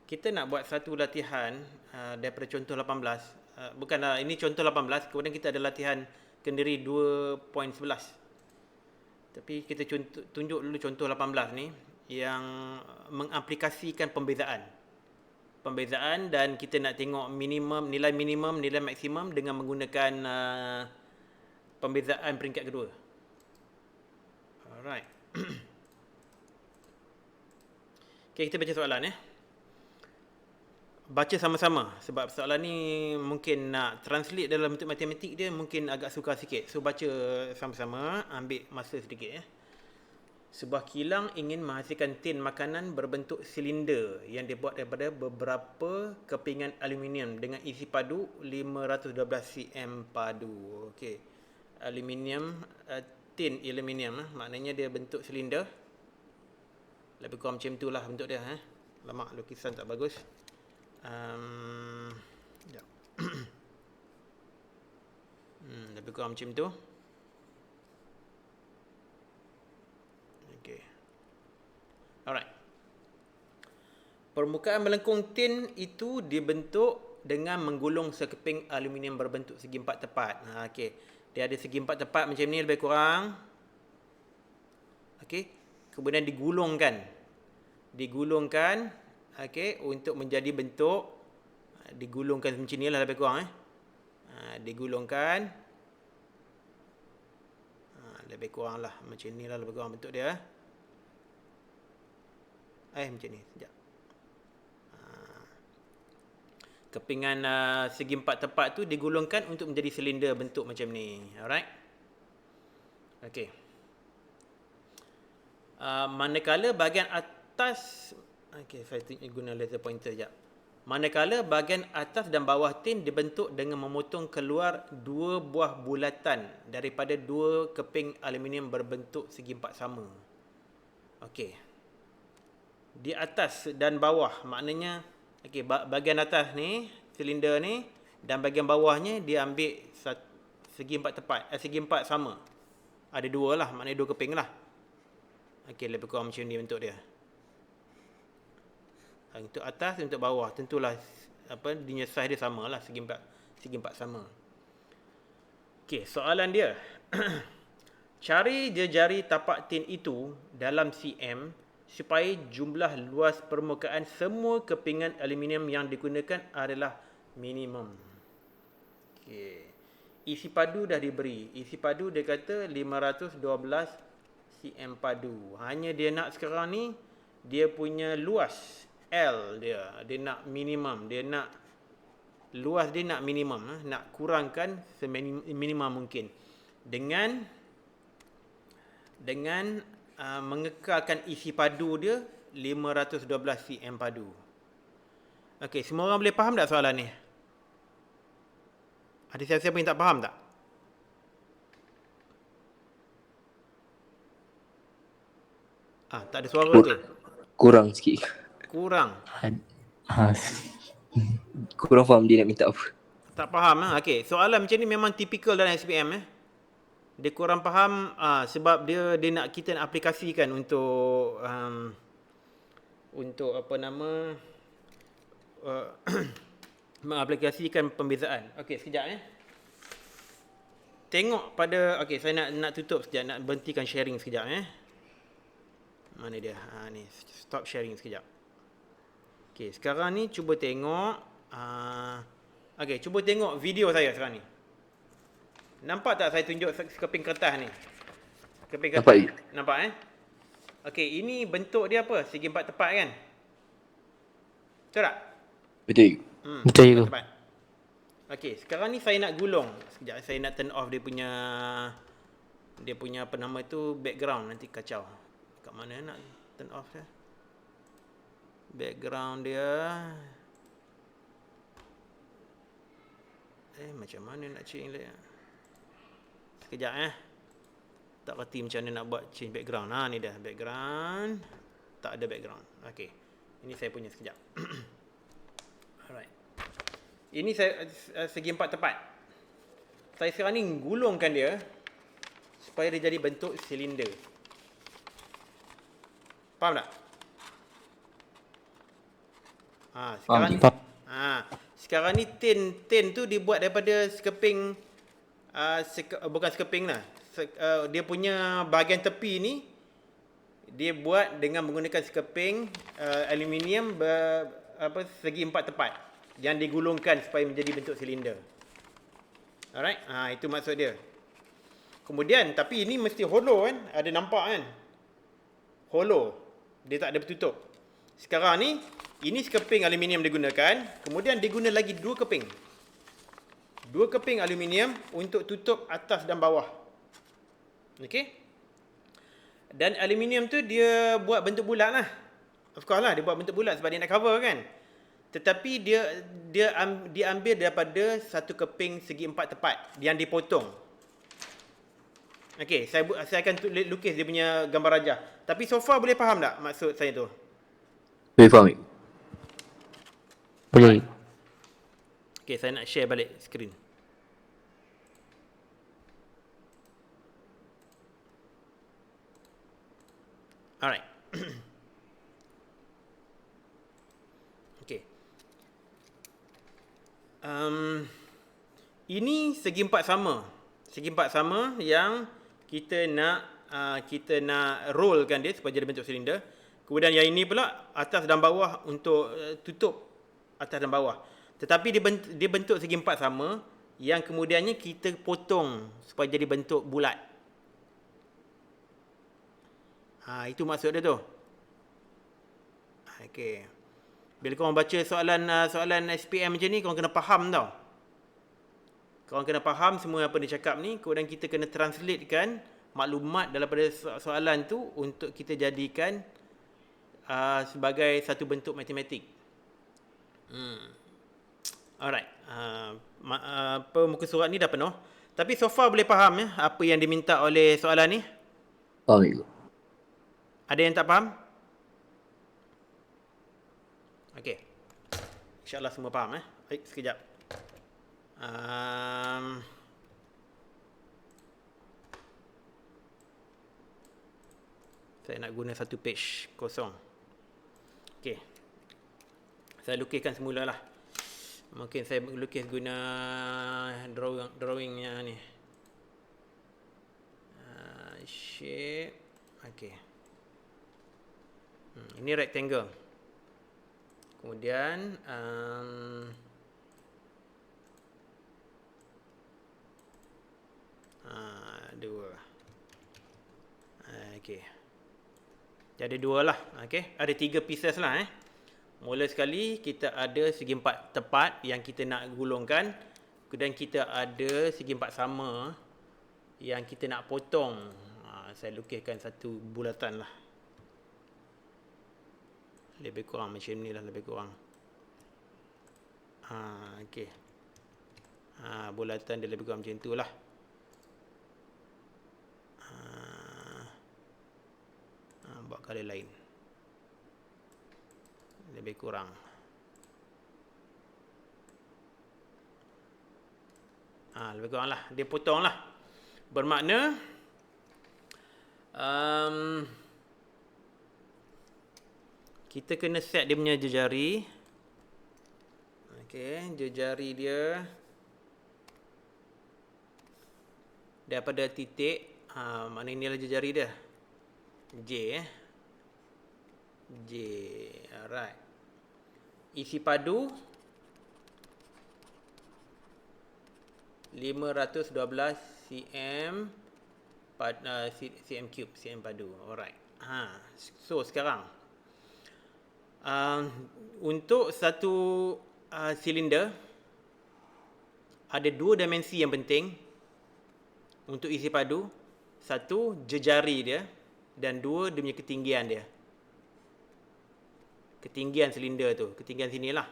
kita nak buat satu latihan daripada contoh 18. Bukanlah, ini contoh 18, kemudian kita ada latihan kendiri 2.11. Tapi kita tunjuk dulu contoh 18 ni yang mengaplikasikan pembezaan dan kita nak tengok nilai minimum, nilai maksimum dengan menggunakan pembezaan peringkat kedua. Alright. Okay, kita baca soalan baca sama-sama sebab soalan ni mungkin nak translate dalam bentuk matematik dia mungkin agak sukar sikit. So baca sama-sama, ambil masa sedikit Sebuah kilang ingin menghasilkan tin makanan berbentuk silinder yang dibuat daripada beberapa kepingan aluminium dengan isi padu 512 cm padu. Okey. Tin aluminium maknanya dia bentuk silinder. Lebih kurang macam itulah bentuk dia Lama lukisan tak bagus. Lebih kurang macam tu. Okay. Alright. Permukaan melengkung tin itu dibentuk dengan menggulung sekeping aluminium berbentuk segi empat tepat. Okay. Dia ada segi empat tepat macam ni lebih kurang. Okay. Kemudian digulungkan, okay, untuk menjadi bentuk, digulungkan macam ni lah lebih kurang digulungkan, lebih kurang lah macam ni lah lebih kurang bentuk dia macam ni sekejap. Kepingan segi empat tepat tu digulungkan untuk menjadi silinder bentuk macam ni. Alright. Okay. Manakala bahagian atas, saya guna laser pointer sekejap. Manakala bahagian atas dan bawah tin dibentuk dengan memotong keluar dua buah bulatan daripada dua keping aluminium berbentuk segi empat sama. Okey. Di atas dan bawah maknanya bahagian atas ni silinder ni dan bahagian bawahnya dia ambil segi empat tepat, segi empat sama. Ada dua lah, maknanya dua keping lah. Okey, lebih kurang macam ni bentuk dia. Untuk atas dan untuk bawah tentulah dia size dia samalah, segi empat sama. Okey, soalan dia. Cari jejari tapak tin itu dalam cm supaya jumlah luas permukaan semua kepingan aluminium yang digunakan adalah minimum. Okey. Isi padu dah diberi. Isi padu dia kata 512 cm padu. Hanya dia nak sekarang ni dia punya luas L dia nak minimum, dia nak luas dia nak minimum, nak kurangkan seminimum mungkin dengan mengekalkan isi padu dia 512 cm padu. Okey, semua orang boleh faham tak soalan ni? Ada siapa-siapa yang tak faham tak? Tak ada suara tu. Kurang sikit. Kurang. Kurang faham dia nak minta apa. Tak faham Okey, soalan macam ni memang tipikal dalam SPM Dia kurang faham sebab dia nak kita nak aplikasikan untuk mengaplikasikan pembezaan. Okey, sekejap Tengok pada saya nak tutup sekejap, nak berhentikan sharing sekejap Mana dia? Ni stop sharing sekejap. Okey, sekarang ni cuba tengok cuba tengok video saya sekarang ni. Nampak tak saya tunjuk sekeping kertas ni? Sekeping kertas. Nampak Okey, ini bentuk dia apa? Segi empat tepat kan? Betul tak? Betul. Betul juga. Okey, sekarang ni saya nak gulung. Sekejap saya nak turn off dia punya apa nama tu background, nanti kacau. Kat mana nak turn off dia? Background dia. Macam mana nak change dia? Sekejap Tak reti macam mana nak buat change background. Ni dah background. Tak ada background. Okey. Ini saya punya sekejap. Alright. Ini segi empat tepat. Saya sekarang ni gulungkan dia supaya dia jadi bentuk silinder. Faham tak? Sekarang Faham, ni, faham. sekarang ni tin tu dibuat daripada sekeping, bukan sekeping lah. Dia punya bahagian tepi ni dia buat dengan menggunakan sekeping aluminium segi empat tepat yang digulungkan supaya menjadi bentuk silinder. Alright, itu maksud dia. Kemudian tapi ini mesti hollow kan, ada nampak kan? Hollow. Dia tak ada bertutup. Sekarang ni ini sekeping aluminium digunakan, kemudian diguna lagi dua keping. Dua keping aluminium untuk tutup atas dan bawah. Okey? Dan aluminium tu dia buat bentuk bulat lah. Of course lah, dia buat bentuk bulat sebab dia nak cover kan. Tetapi dia ambil daripada satu keping segi empat tepat yang dipotong. Okey, saya akan lukis dia punya gambar rajah. Tapi so far boleh faham tak maksud saya tu? Boleh faham, cikgu? Boleh. Okey, saya nak share balik skrin. Alright. Okey. Ini segi empat sama. Segi empat sama yang kita nak rollkan dia supaya jadi bentuk silinder. Kemudian yang ini pula atas dan bawah untuk tutup atas dan bawah. Tetapi dia bentuk segi empat sama yang kemudiannya kita potong supaya jadi bentuk bulat. Itu maksud dia tu. Okey. Bila korang baca soalan SPM macam ni, korang kena faham tau. Korang kena faham semua apa dia cakap ni, kemudian kita kena translatekan maklumat daripada soalan tu untuk kita jadikan sebagai satu bentuk matematik. Alright. Muka surat ni dah penuh. Tapi so far boleh faham ya apa yang diminta oleh soalan ni? Faham, cikgu? Ada yang tak faham? Okey. InsyaAllah semua faham Baik, sekejap. Saya nak guna satu page kosong. Okey. Saya lukiskan semula lah. Mungkin saya lukis guna drawingnya ni. Shape. Okey. Ini rectangle. Kemudian dua. Okey. Jadi dua lah. Okey. Ada tiga pieces lah Mula sekali kita ada segi empat tepat yang kita nak gulungkan. Kemudian kita ada segi empat sama yang kita nak potong. Saya lukiskan satu bulatan lah. Lebih kurang macam ni lah, lebih kurang. Okey. Bulatan dia lebih kurang macam tu lah. Buat color lain. Lebih kurang. Lebih kurang lah. Dia potong lah. Bermakna kita kena set dia punya jejari. Okey, jejari dia daripada titik, mana inilah jejari dia. J J. Alright. Isi padu 512 cm cm cube, cm padu. Alright. So sekarang untuk satu silinder ada dua dimensi yang penting untuk isi padu. Satu, jejari dia, dan dua, dia punya ketinggian dia. Ketinggian silinder tu, ketinggian sinilah.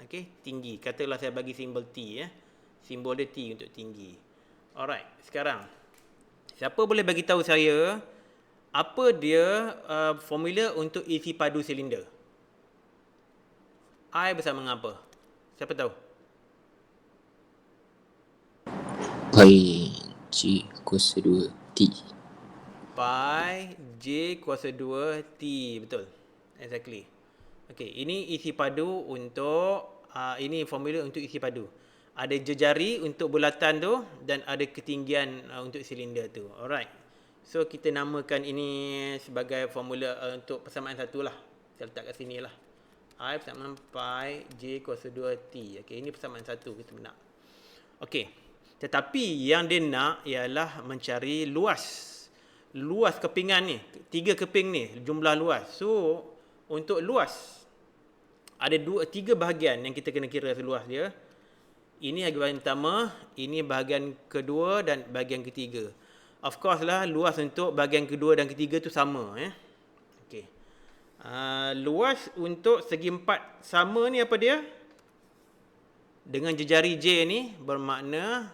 Okey, tinggi. Katalah saya bagi simbol T Simbol dia T untuk tinggi. Alright, sekarang siapa boleh bagi tahu saya apa dia formula untuk isi padu silinder? I bersama dengan apa? Siapa tahu? Pi J kuasa 2 T. Pi J kuasa 2 T. Betul. Exactly. Okey, ini isi padu untuk ini formula untuk isi padu. Ada jejari untuk bulatan tu dan ada ketinggian untuk silinder tu. Alright. So kita namakan ini sebagai formula untuk persamaan satu lah. Saya letak kat sini lah. I persamaan pi J kuasa 2T. Okey, ini persamaan satu kita nak. Okey. Tetapi yang dia nak ialah mencari luas. Luas kepingan ni. 3 keping ni, jumlah luas. So, untuk luas, ada 3 bahagian yang kita kena kira seluas dia. Ini bahagian pertama, ini bahagian kedua dan bahagian ketiga. Of course lah, luas untuk bahagian kedua dan ketiga tu sama. Okey. Luas untuk segi empat sama ni apa dia? Dengan jejari J ni bermakna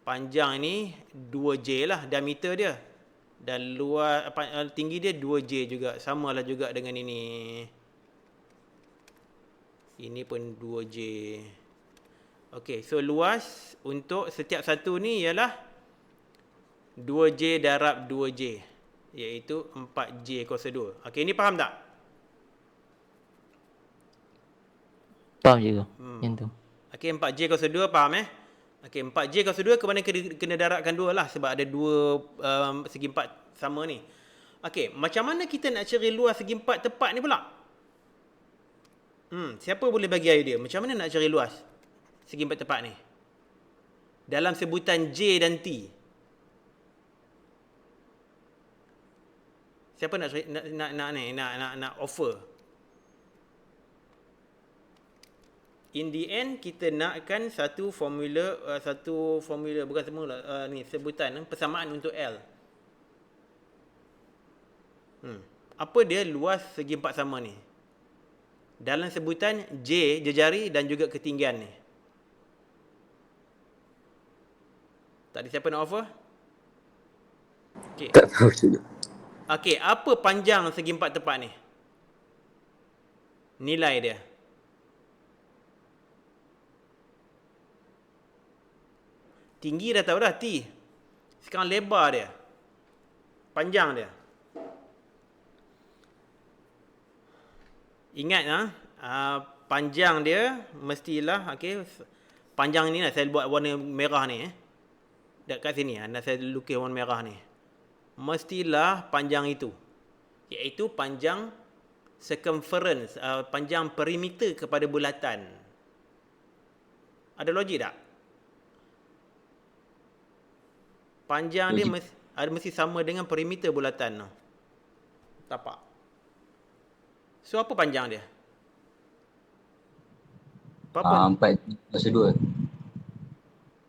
panjang ni 2J lah diameter dia. Dan luas tinggi dia 2J juga. Samalah juga dengan ini. Ini pun 2J. Okey, so luas untuk setiap satu ni ialah 2J darab 2J. Iaitu 4J kuasa 2. Okey, ini faham tak? Faham je tu. Yang tu. Okey, 4J kuasa 2 faham Okey, 4J kuasa 2 ke mana kena darabkan 2 lah. Sebab ada 2 segi 4 sama ni. Okey, macam mana kita nak cari luas segi 4 tepat ni pula? Siapa boleh bagi idea? Macam mana nak cari luas segi 4 tepat ni? Dalam sebutan J dan T. Siapa nak offer? In the end kita nakkan satu formula bukan semula ni sebutan persamaan untuk L. Apa dia luas segi 4 sama ni? Dalam sebutan J jejari dan juga ketinggian ni. Tak ada siapa nak offer? Okey. Tak tahu juga. Okey, apa panjang segi 4 tepat ni? Nilai dia. Tinggi dah tahu dah, T. Sekarang lebar dia. Panjang dia. Ingat panjang dia mestilah, okey, panjang ni lah saya buat warna merah ni dekat sini saya lukis warna merah ni. Mestilah panjang itu. Iaitu panjang circumference, panjang perimeter kepada bulatan. Ada logik tak? Panjang dia mesti sama dengan perimeter bulatan tu. Tapak. So apa panjang dia? Berapa? 4 kuasa 2.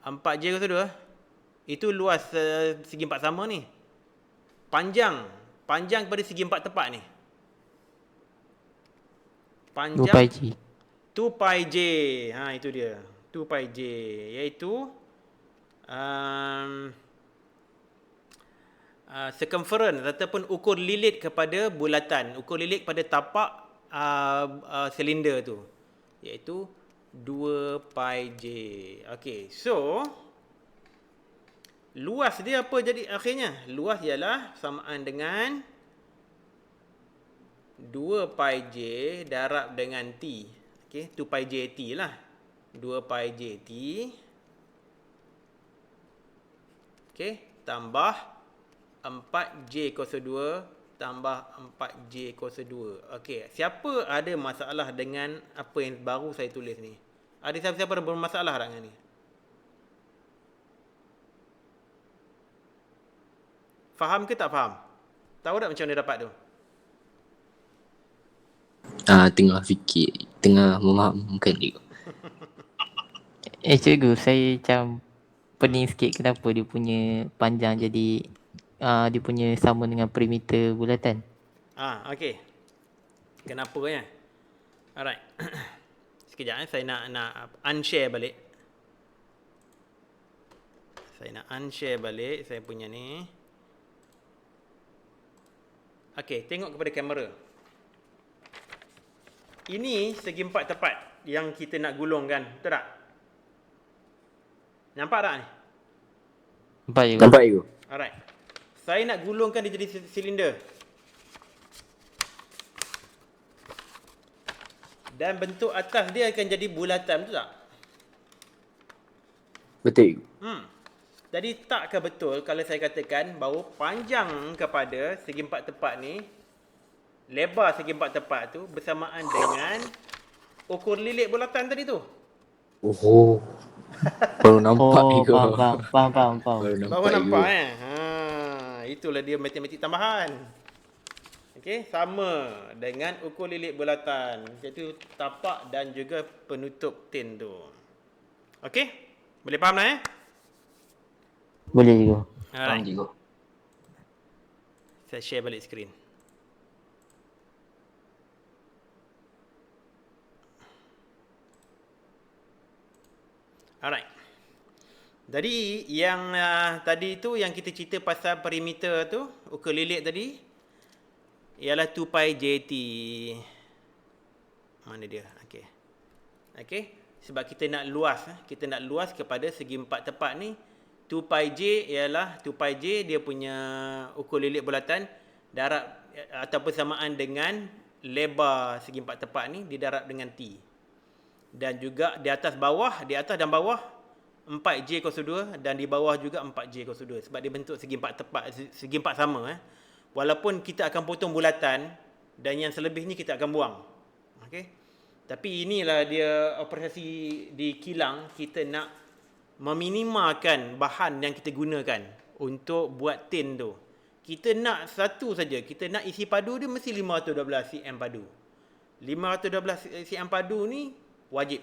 4J kuasa 2. Itu luas segi 4 sama ni. Panjang kepada segi 4 tepat ni. Panjang 2πj. 2πj. Itu dia. 2πj iaitu circumference ataupun ukur lilit kepada bulatan, ukur lilit kepada tapak silinder tu, iaitu 2πj. Okey, so luas dia apa jadi akhirnya? Luas ialah samaan dengan 2πj darab dengan T. Okey, 2πj T lah. 2πj T. Okey, tambah 4J kuasa 2 tambah 4J kuasa 2. Okey, siapa ada masalah dengan apa yang baru saya tulis ni? Ada siapa-siapa yang bermasalah tak dengan ni? Faham ke tak faham? Tahu tak macam mana dapat tu? Tengah fikir, tengah memahamkan juga. Cikgu, saya macam pening sikit kenapa dia punya panjang jadi dia punya sama dengan perimeter bulatan. Okey. Kenapa ya? Alright. Sekejap saya nak unshare balik. Saya nak unshare balik saya punya ni. Okey, tengok kepada kamera. Ini segi 4 tepat yang kita nak gulungkan, betul tak? Nampak tak ni? Nampak you? Alright. Saya nak gulungkan dia jadi silinder. Dan bentuk atas dia akan jadi bulatan, betul tak? Betul. Jadi takkah betul kalau saya katakan bahawa panjang kepada segi empat tepat ni, lebar segi empat tepat tu bersamaan dengan ukur lilit bulatan tadi tu? Oh. Baru nampak Oh, ke? faham. Baru Baru nampak nampak ke? itulah dia matematik tambahan. Okey, sama dengan ukur lilit bulatan, iaitu tapak dan juga penutup tin tu. Okey? Boleh faham lah Boleh juga. Faham Alright. juga. Saya share balik skrin. Alright. Jadi yang tadi tu yang kita cerita pasal perimeter tu, ukur lilit tadi ialah 2 pi JT. Mana dia? Okey. Okey, sebab kita nak luas kepada segi empat tepat ni, 2 pi J ialah 2 pi J dia punya ukur lilit bulatan darab ataupun samaan dengan lebar segi empat tepat ni didarab dengan T. Dan juga di atas dan bawah 4J kuasa 2 dan di bawah juga 4J kuasa 2 sebab dia bentuk segi empat tepat, segi empat sama. Walaupun kita akan potong bulatan dan yang selebihnya kita akan buang. Okey. Tapi inilah dia operasi di kilang, kita nak meminimalkan bahan yang kita gunakan untuk buat tin tu. Kita nak satu saja, kita nak isi padu dia mesti 512 cm padu. 512 cm padu ni wajib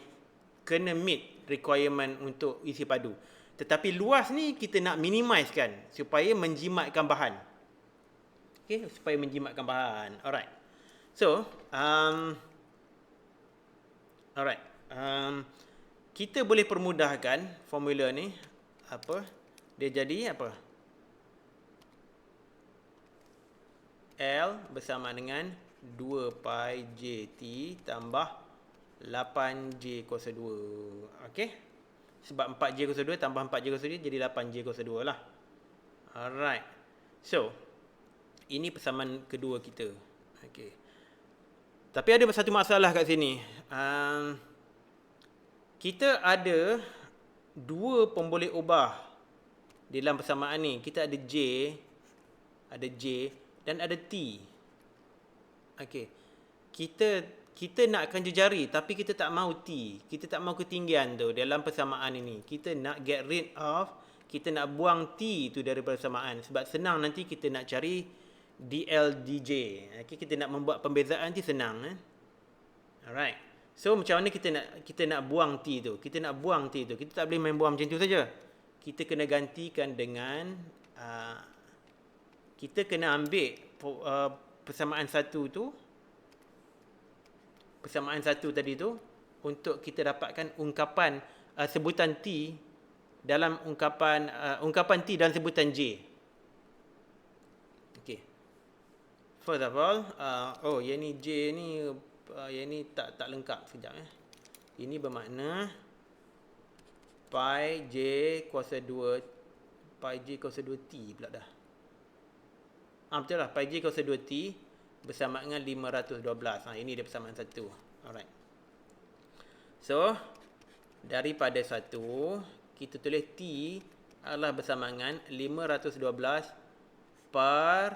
kena meet requirement untuk isi padu. Tetapi luas ni kita nak minimizekan supaya menjimatkan bahan. Okey, supaya menjimatkan bahan. Alright. So, kita boleh permudahkan formula ni. Apa? Dia jadi apa? L bersama dengan 2 pi JT tambah 8J kuasa 2. Okey? Sebab 4J kuasa 2 tambah 4J kuasa 2 jadi 8J kuasa 2 lah. Alright. So, ini persamaan kedua kita. Okey. Tapi ada satu masalah kat sini. Kita ada dua pemboleh ubah di dalam persamaan ni. Kita ada J dan ada T. Okey. Kita nakkan jejari tapi kita tak mau T. Kita tak mau ketinggian tu dalam persamaan ini. Kita nak get rid of, kita nak buang T tu daripada persamaan sebab senang nanti kita nak cari DLDJ. Okey, kita nak membuat pembezaan nanti senang. Alright. So macam mana kita nak buang T tu? Kita nak buang T tu. Kita tak boleh main buang macam tu saja. Kita kena gantikan dengan kita kena ambil persamaan satu tu. Persamaan satu tadi tu untuk kita dapatkan ungkapan sebutan T dalam ungkapan T dan sebutan J. Okey. First of all, yang ni J ni yang ni tak lengkap sekejap Ini bermakna pi J kuasa 2 pi J kuasa 2 T pula dah. Betul lah, pi J kuasa 2 T bersama dengan 512. Ini dia persamaan satu. Alright. So, daripada satu, kita tulis T adalah bersama dengan 512 per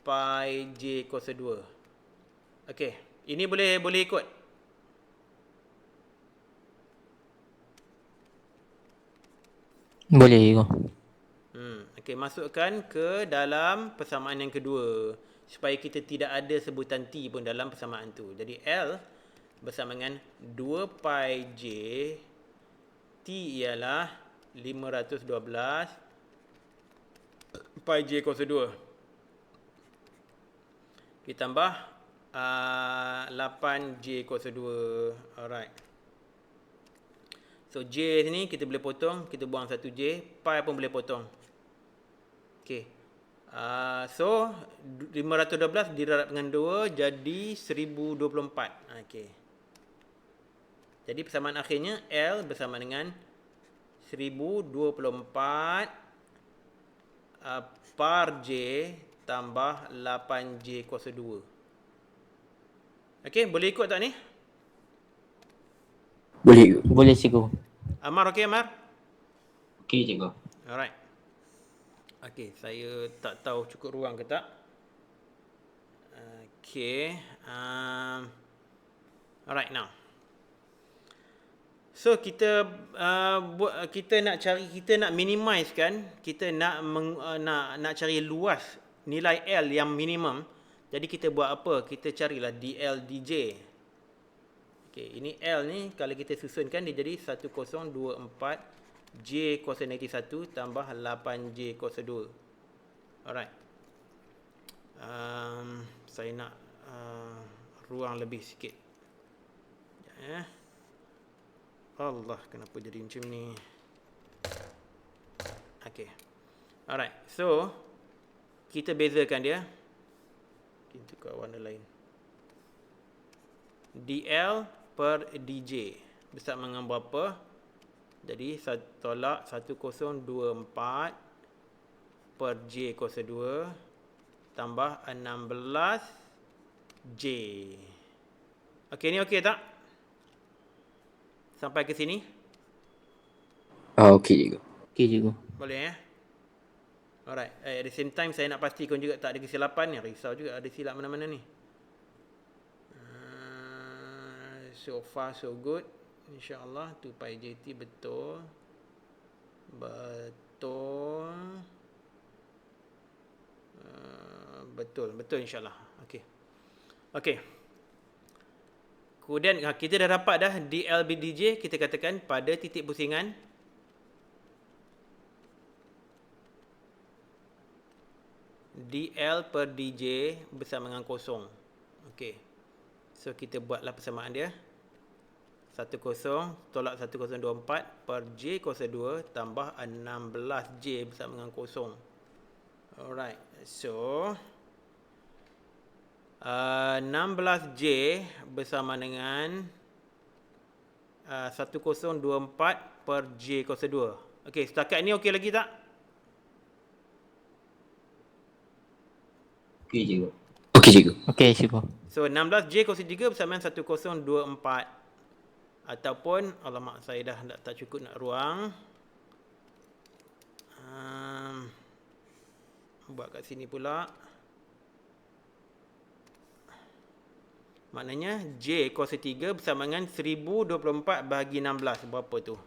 pi J kuasa 2. Okey. Ini boleh ikut. Boleh juga. Okey, masukkan ke dalam persamaan yang kedua supaya kita tidak ada sebutan T pun dalam persamaan tu. Jadi L bersama dengan 2 pi J, T ialah 512 pi J kuasa 2. Kita tambah 8J kuasa 2. Alright. So J ni kita boleh potong, kita buang 1J, pi pun boleh potong. Okey. So 512 didarab dengan 2 jadi 1024. Okey. Jadi persamaan akhirnya L bersama dengan 1024 par J tambah 8J kuasa 2. Okey, boleh ikut tak ni? Boleh. Boleh cikgu. Amar okey Amar? Okey cikgu. Alright. Okey, saya tak tahu cukup ruang ke tak. Okey. Alright now. So kita kita nak minimize kan, kita nak cari luas nilai L yang minimum. Jadi kita buat apa? Kita carilah DL DJ. Okey, ini L ni kalau kita susunkan dia jadi 1024 J kuasa negatif 1 tambah 8J kuasa 2. Alright. Saya nak ruang lebih sikit. Allah, kenapa jadi macam ni? Okay. Alright. So, kita bezakan dia. Kita tukar warna lain. DL per DJ. Bersama dengan berapa? Jadi, tolak 1024 per J kuasa 2 tambah 16J. Okay, ni okey tak? Sampai ke sini? Okey cikgu. Okey cikgu. Boleh ya? Alright. At the same time, saya nak pastikan juga tak ada kesilapan ni. Risau juga ada silap mana-mana ni. So far, so good. InsyaAllah 2πJT betul. Betul. Betul insyaAllah. Okay. Okay. Kemudian kita dah dapat dah DLBDJ, kita katakan pada titik pusingan DL per DJ bersama dengan kosong. Okey. So kita buatlah persamaan dia. 10 tolak 1024 per J kuasa 2 tambah 16J bersama dengan kosong. Alright. So 16J bersama dengan 1024 per J kuasa 2. Okey, setakat ni okey lagi tak? Okey cikgu. Okey cikgu. Okey cikgu. So 16J kuasa 3 bersama dengan 1024. Ataupun, alamak saya dah tak cukup nak ruang. Buat kat sini pula. Maknanya J kuasa 3 bersama dengan 1024 bahagi 16. Berapa tu?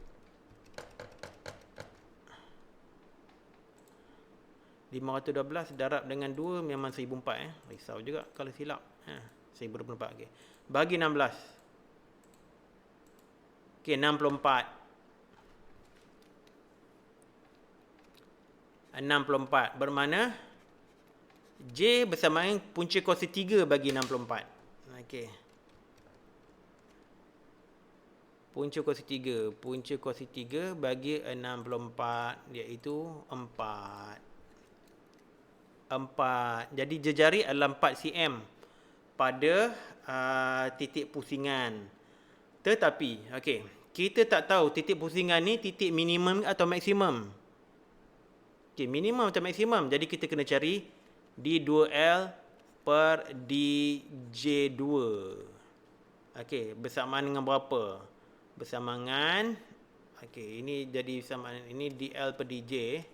512 darab dengan 2 memang 1004. Risau juga kalau silap. 1024. Okay. Bagi 16. Okey, 64 bermakna J bersama dengan punca kuasa 3 bagi 64. Okey. Punca kuasa 3. Punca kuasa 3 bagi 64 iaitu 4. 4. Jadi jejari adalah 4 cm pada titik pusingan. Tetapi, okey, kita tak tahu titik pusingan ni titik minimum atau maksimum. Okey, minimum atau maksimum. Jadi kita kena cari D2L per DJ2. Okey, bersamaan dengan berapa? Bersamaan dengan, okey, ini jadi bersamaan, ini DL per DJ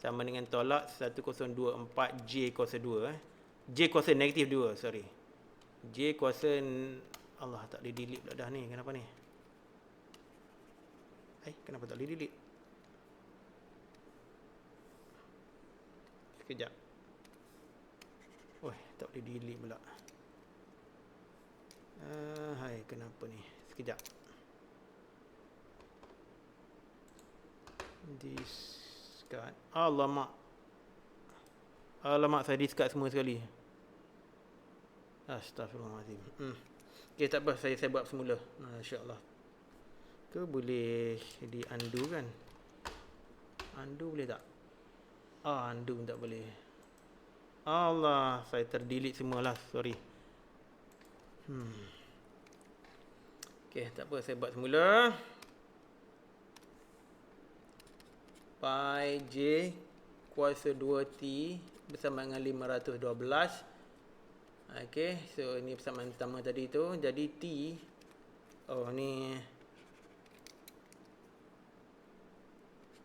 sama dengan tolak 1024 J kuasa 2. J kuasa negatif 2, sorry. J kuasa, Allah, tak boleh delete pula dah ni. Kenapa ni? Kenapa tak boleh delete? Sekejap. Tak boleh delete pula. Hai, kenapa ni? Sekejap. Discard. Alamak. Alamak, saya discard semua sekali. Astaghfirullahaladzim. Okay, tak apa. Saya buat semula. InsyaAllah. Ke boleh di undo kan? Undo boleh tak? Undo pun tak boleh. Allah, saya terdelete semualah. Sorry. Okay, tak apa. Saya buat semula. Pi J kuasa 2T bersama dengan 512. Okay, so ini persamaan pertama tadi tu. Jadi T, oh ni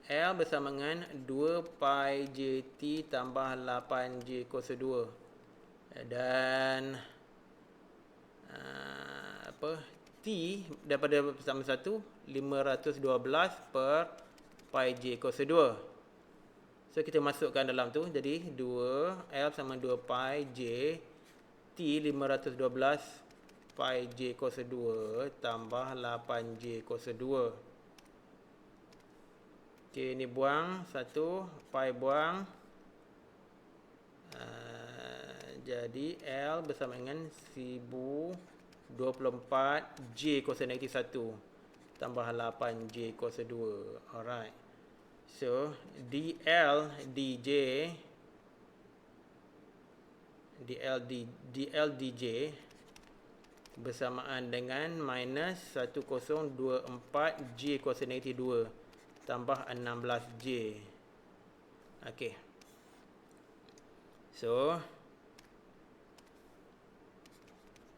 L bersama dengan 2 pi JT tambah 8J kuasa 2. Dan T daripada bersama 1 512 per pi J kuasa 2. So kita masukkan dalam tu, jadi 2 L sama 2 pi J T 512 pi J kuasa 2 tambah 8J kuasa 2. Okey, ni buang 1, pi buang. Jadi L bersama dengan 1024 J kuasa negatif 1 tambah 8J kuasa 2. Alright. So, DL DJ bersamaan dengan minus 1024 J kuasa negatif 2 tambah 16J. Okey. So,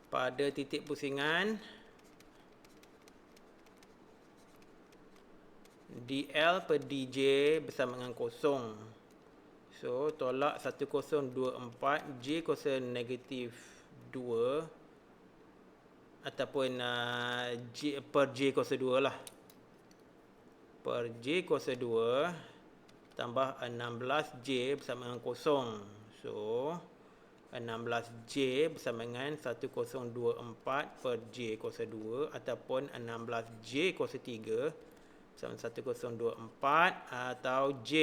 pada titik pusingan DL per DJ bersama dengan kosong. So, tolak 1024 J kuasa negatif 2 ataupun J per J kuasa 2 lah. Per J kuasa 2 tambah 16J bersama dengan kosong. So, 16J bersama dengan 1024 per J kuasa 2 ataupun 16J kuasa 3 sama 1024 atau J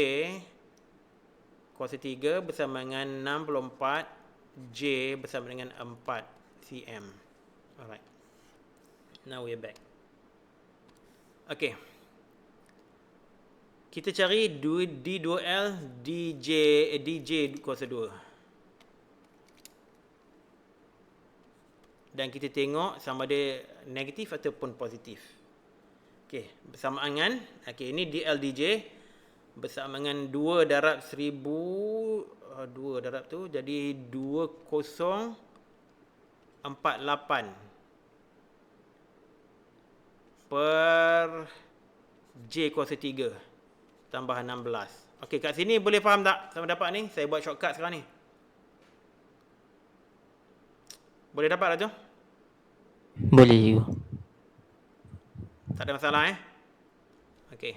kuasa 3 bersama dengan 64 J bersama dengan 4 cm. Alright. Now we're back. Okay. Kita cari D2L DJ kuasa 2. Dan kita tengok sama ada negatif ataupun positif. Okey, bersamaan dengan ini DLDJ bersama dengan 2 darab 1000 2 darab tu jadi 2048 per J kuasa 3 tambah 16. Okey, kat sini boleh faham tak sama dapat ni? Saya buat shortcut sekarang ni. Boleh dapat tak tu? Boleh juga. Tak ada masalah Okey.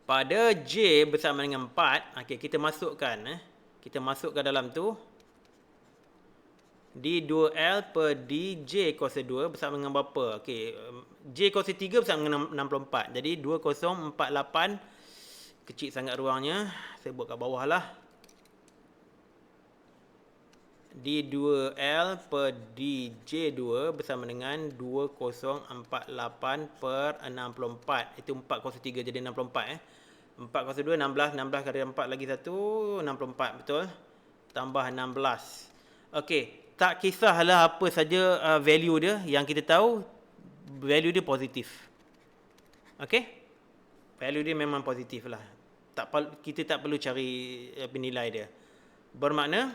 Pada J bersama dengan 4, okey kita masukkan kita masukkan dalam tu D2L per DJ kuasa 2 bersama dengan berapa? Okey, J kuasa 3 bersama dengan 64. Jadi 2048 kecil sangat ruangnya. Saya buat kat bawah lah. D2L per DJ2 bersama dengan 2048 per 64. Itu 4 kuasa 3 jadi 64 4 kuasa 2 16 16 kali 4 lagi 1 64 betul. Tambah 16. Okey, tak kisahlah apa saja value dia, yang kita tahu value dia positif. Okey? Value dia memang positif lah. Kita tak perlu cari nilai dia. Bermakna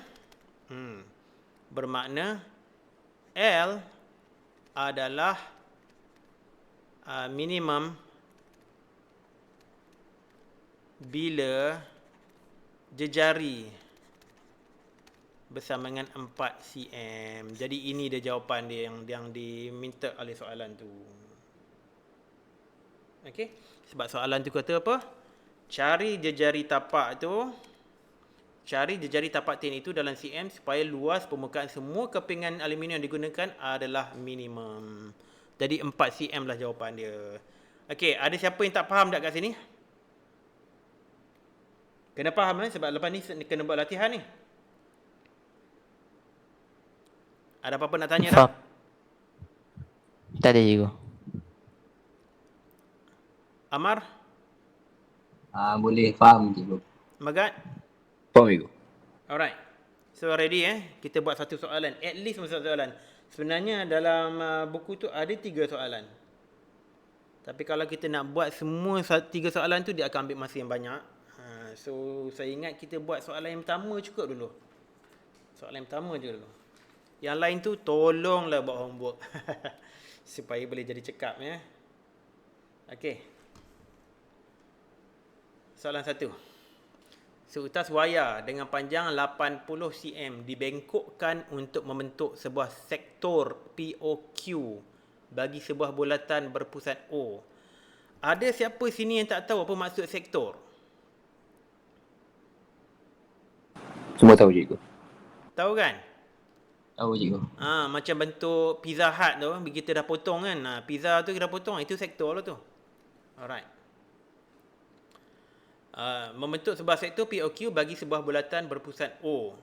L adalah minimum bila jejari bersama dengan 4 cm. Jadi ini dia jawapan dia yang diminta oleh soalan tu. Okey, sebab soalan tu kata apa? Cari jejari tapak tin itu dalam cm supaya luas permukaan semua kepingan aluminium yang digunakan adalah minimum. Jadi 4 cm lah jawapan dia. Okey, ada siapa yang tak faham tak kat sini? Kena faham sebab lepas ni kena buat latihan ni. Ada apa-apa nak tanya tak? Tak ada juga. Amar? Boleh faham cikgu. Magat? Faham Ibu? Alright. So ready kita buat satu soalan. At least satu soalan. Sebenarnya dalam buku tu ada 3 soalan. Tapi kalau kita nak buat semua 3 soalan tu dia akan ambil masa yang banyak. So saya ingat kita buat soalan yang pertama cukup dulu. Soalan yang pertama je dulu. Yang lain tu tolonglah buat homework. Supaya boleh jadi cekap Okey. soalan 1. Seutas wayar dengan panjang 80 cm dibengkokkan untuk membentuk sebuah sektor POQ bagi sebuah bulatan berpusat O. Ada siapa sini yang tak tahu apa maksud sektor? Semua tahu cikgu. Tahu kan? Tahu cikgu. Macam bentuk Pizza Hut tu, kita dah potong kan. Pizza tu kita dah potong, itu sektor lah tu. Alright. Membentuk sebuah sektor POQ bagi sebuah bulatan berpusat O.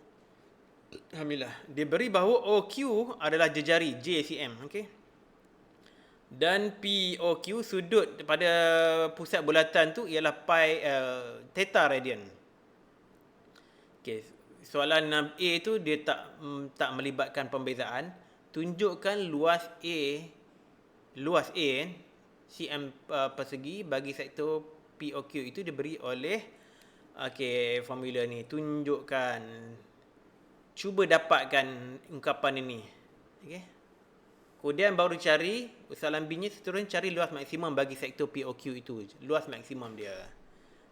Alhamdulillah. Diberi bahawa OQ adalah jejari JCM. Okay. Dan POQ sudut pada pusat bulatan tu ialah pi theta radian. Okay. Soalan A tu dia tak melibatkan pembezaan. Tunjukkan luas A cm persegi bagi sektor POQ itu diberi oleh formula ni. Tunjukkan, cuba dapatkan ungkapan ini. Okey. Kemudian baru cari soalan B nya, seterusnya cari luas maksimum bagi sektor POQ itu. Luas maksimum dia.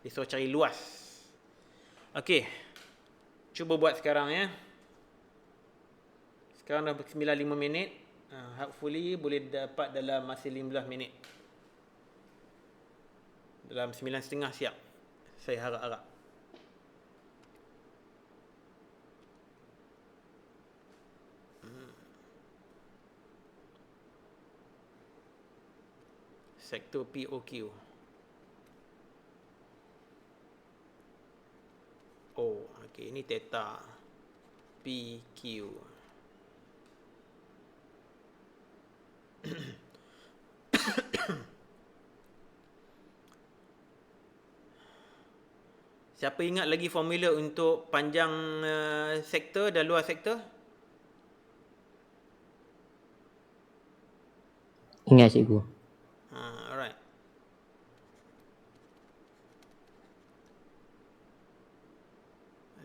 Dia suruh cari luas. Okey. Cuba buat sekarang ya. Sekarang dah 9.5 minit. Hopefully boleh dapat dalam masa 15 minit. Dalam 9.30 siap. Saya harap-harap. Sektor POQ. Oh, okey, ini theta. PQ. Siapa ingat lagi formula untuk panjang sektor dan luas sektor? Ingat cikgu. Alright.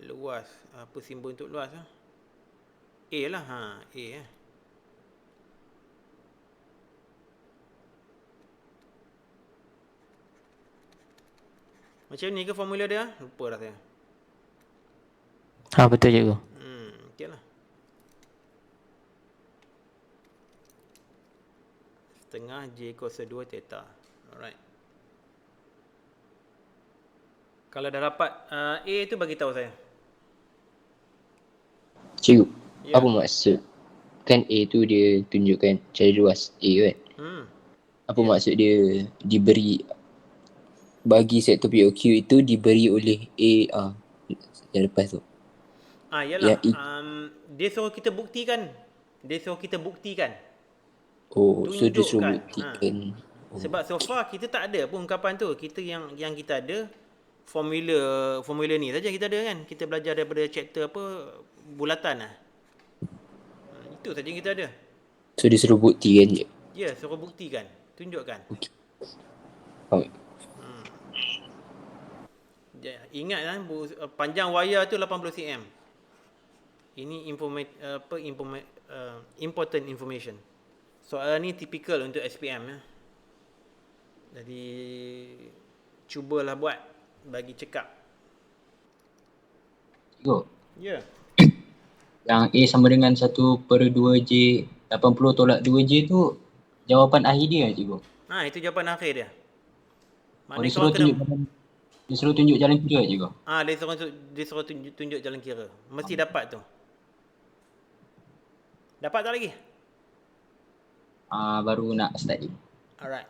Luas. Apa simbol untuk luas? A lah. A. Macam ni ke formula dia? Lupa dah saya. Betul cikgu. Okey lah. Setengah J kuasa 2 theta. Alright. Kalau dah dapat A tu bagi tahu saya. Cikgu, Ya. apa maksud? Kan A tu dia tunjukkan cari luas A kan? Apa maksud dia diberi, bagi sektor POQ itu diberi oleh A yang lepas tu? Yalah. Dia suruh kita buktikan. Oh, so dia suruh Tunjukkan. buktikan. Sebab so far kita tak ada pun ungkapan tu. Kita yang kita ada formula ni saja kita ada kan. Kita belajar daripada chapter bulatan lah. Itu saja yang kita ada. So dia suruh buktikan je. Ya, suruh buktikan. Tunjukkan. Okay. Ingat kan, panjang wayar tu 80 cm. Ini important information. Soalan ni typical untuk SPM ya. Jadi cubalah buat bagi cekap. Cikgu, Ya. yang A sama dengan 1/2J 80 tolak 2J tu jawapan akhir dia cikgu. Itu jawapan akhir dia. Dia suruh tunjuk jalan kira cikgu. Dia suruh tunjuk jalan kira. Mesti dapat tu. Dapat tak lagi? Baru nak start je. Alright.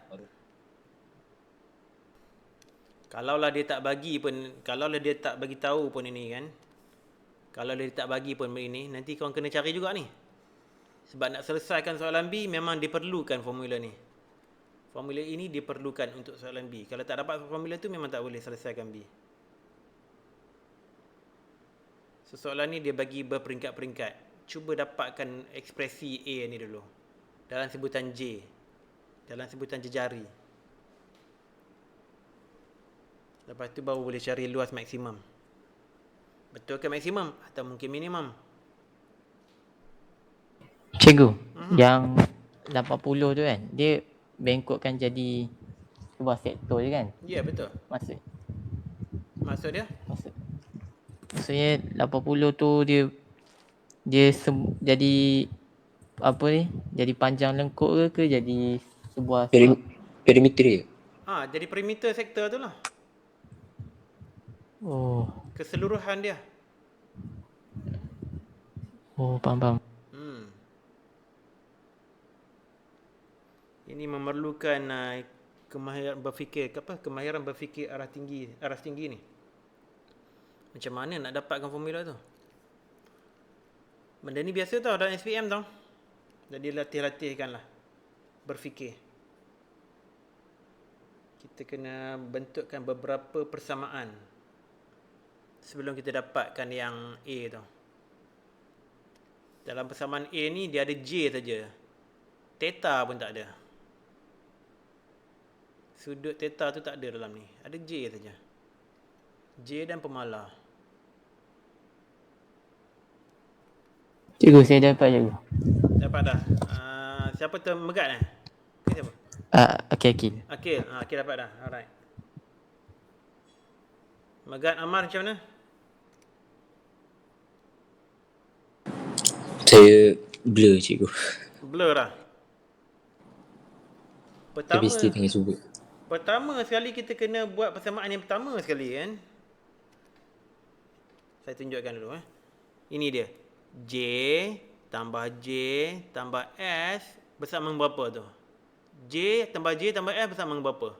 Kalaulah dia tak bagi tahu pun ini kan. Kalau dia tak bagi pun ini, nanti korang kena cari juga ni. Sebab nak selesaikan soalan B memang diperlukan formula ni. Formula ini diperlukan untuk soalan B. Kalau tak dapat formula tu memang tak boleh selesaikan B. So, soalan ni dia bagi berperingkat-peringkat. Cuba dapatkan ekspresi A ni dulu. Dalam sebutan J. Dalam sebutan jejari. Lepas tu baru boleh cari luas maksimum. Betul ke maksimum atau mungkin minimum? Cikgu, yang 80 tu kan, dia bengkokkan jadi sebuah sektor je kan? Ya, betul. Maksud Maksud dia? Maksudnya 80 tu jadi apa ni? Jadi panjang lengkuk ke jadi sebuah Perimeter dia. Jadi perimeter sektor tu lah. Oh, Keseluruhan dia. faham. Ini memerlukan kemahiran berfikir arah tinggi ni. Macam mana nak dapatkan formula tu? Benda ni biasa tau dalam SPM tau. Jadi latih-latihkan lah berfikir. Kita kena bentukkan beberapa persamaan sebelum kita dapatkan yang A tu. Dalam persamaan A ni dia ada J saja. Theta pun tak ada. Sudut theta tu tak ada dalam ni. Ada J saja. J dan pemalar. Cikgu, saya dapat cikgu. Dapat dah. Siapa tu Megat ke siapa? Akil. Akil dapat dah. Alright. Megat, Amar macam mana? Saya blur cikgu. Blur dah. Tapi still tengah cuba. Pertama sekali kita kena buat persamaan yang pertama sekali kan. Saya tunjukkan dulu Ini dia. J tambah J tambah S bersama dengan berapa tu? J tambah S bersama dengan berapa?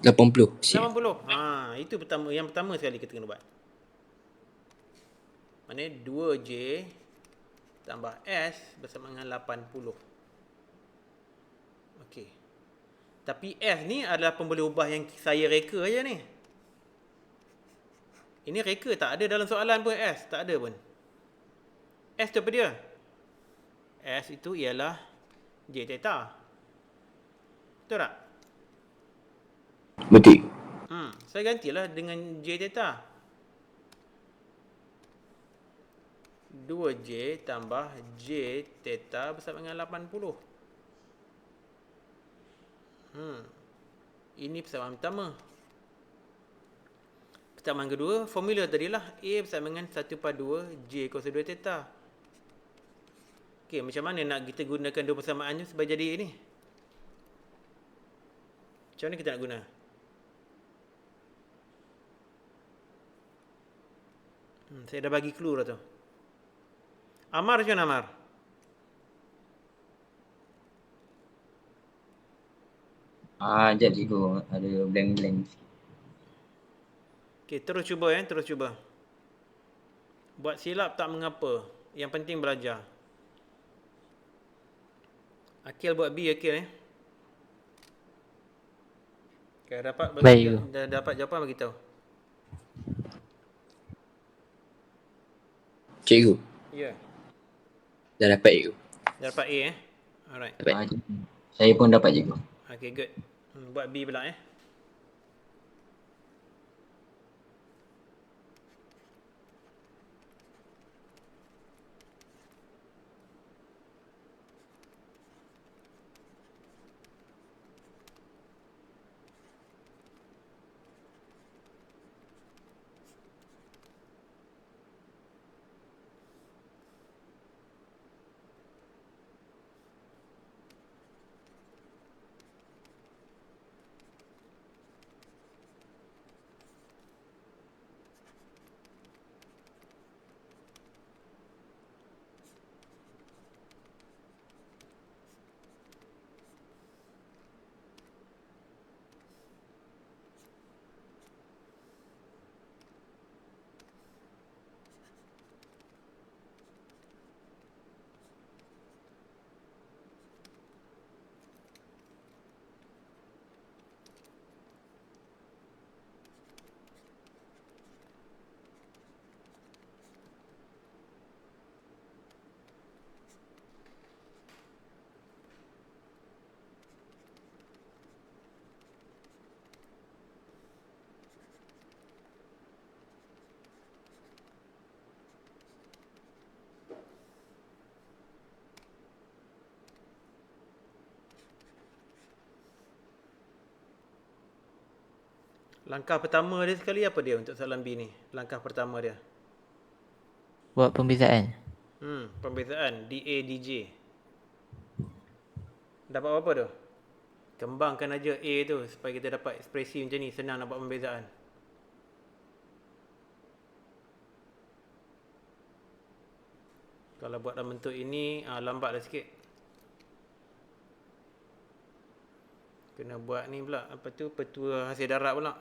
80. 80. Itu pertama. Yang pertama sekali kita kena buat. Maknanya 2J tambah S bersama dengan 80. Okey. Tapi S ni adalah pemboleh ubah yang saya reka je ni. Ini reka tak ada dalam soalan pun S. Tak ada pun. S tu apa dia? S itu ialah J theta. Betul tak? Betul. Saya gantilah dengan J theta. 2J tambah J theta bersama dengan 80. Ini persamaan pertama. Persamaan kedua, formula tadilah A bersama dengan 1/2 J kuasa 2 theta. Okey, macam mana nak kita gunakan dua persamaan tu supaya jadi ini? Macam mana kita nak guna? Saya dah bagi clue dah tu. Amar macam mana Amar? Sekejap cikgu, ada blank-blank. Okey, terus cuba. Buat silap tak mengapa. Yang penting belajar. Akil buat B, Akil Okay, dah dapat jawapan bagi tahu. Cikgu. Ya. Dah dapat cikgu. Dah dapat A Alright. Saya pun dapat cikgu. Okay, good. Buat B pula Langkah pertama dia sekali apa dia untuk soalan B ni? Langkah pertama dia. Buat pembezaan. Pembezaan DA, DJ. Dapat apa tu? Kembangkan aja A tu supaya kita dapat ekspresi macam ni. Senang nak buat pembezaan. Kalau buat dalam bentuk ini, lambatlah sikit. Kena buat ni pula. Apa tu? Petua hasil darat pula.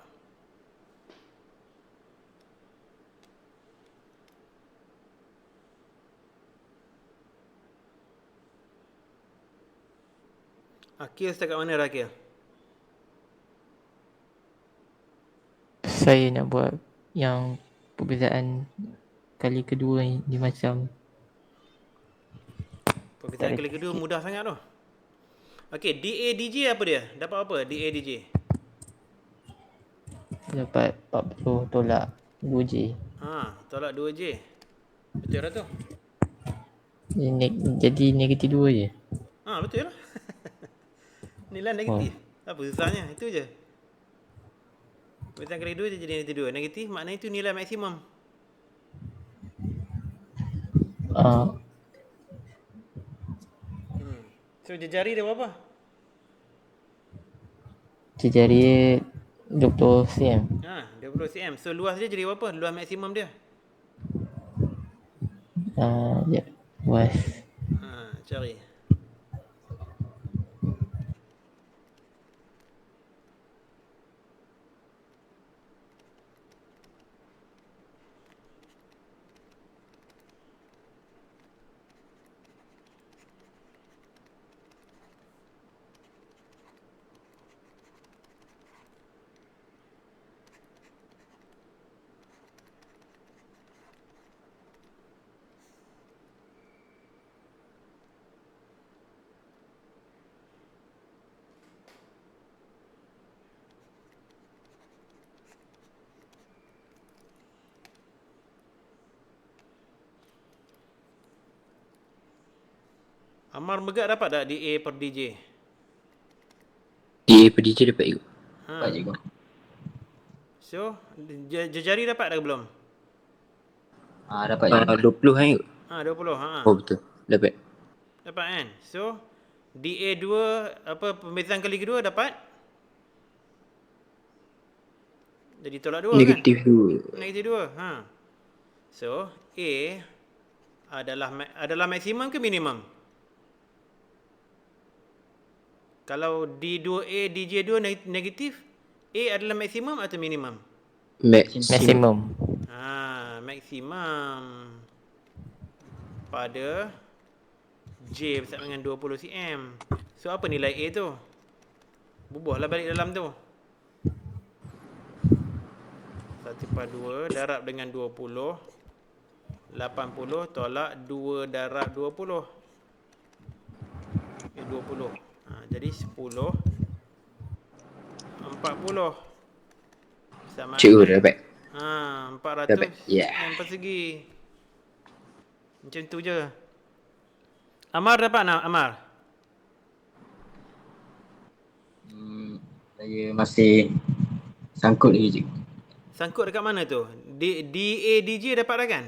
Akil setakat mana dah Akil? Saya nak buat yang perbezaan kali kedua ni macam Perbezaan kali kedua mudah sangat tu. Okey, DA, DJ apa dia? Dapat apa DA, DJ? dapat 40 tolak 2J. Tolak 2J. Betul lah tu. Jadi negatif 2 je. Betul lah. Nilai negatif. Apa susahnya? Itu je. Perbezaan kali kedua jadi negatif 2. Negatif maknanya itu nilai maksimum. So jejari dia berapa? Jari 20 cm. 20 cm. So luas dia jadi berapa? Luas maksimum dia. Ya. Was. Cari. Amar Megat dapat tak DA per DJ? DA per DJ dapat juga. Dapat je kau. So, jejari dapat dah belum? Dapat je. 20 kan juga. 20. Oh betul. Dapat. Dapat kan? So, DA2 pembezaan kali kedua dapat? Jadi tolak 2 Negatif kan? 2. Negatif 2. So, A adalah maksimum ke minimum? Kalau D2A, DJ2 negatif, A adalah maksimum atau minimum? Maksimum. Maksimum pada J bersama dengan 20 cm. So apa nilai A tu? Bubuhlah balik dalam tu. 1/2 darab dengan 20. 80 tolak 2 darab 20. 20. Jadi 10. 40. Sama. Cikgu dah dapat. 400 Dapat. Yeah. cm persegi. Macam tu je. Amar dapat nak? Amar? Saya masih sangkut lagi cikgu. Sangkut dekat mana tu? DA, DJ dapat dah kan?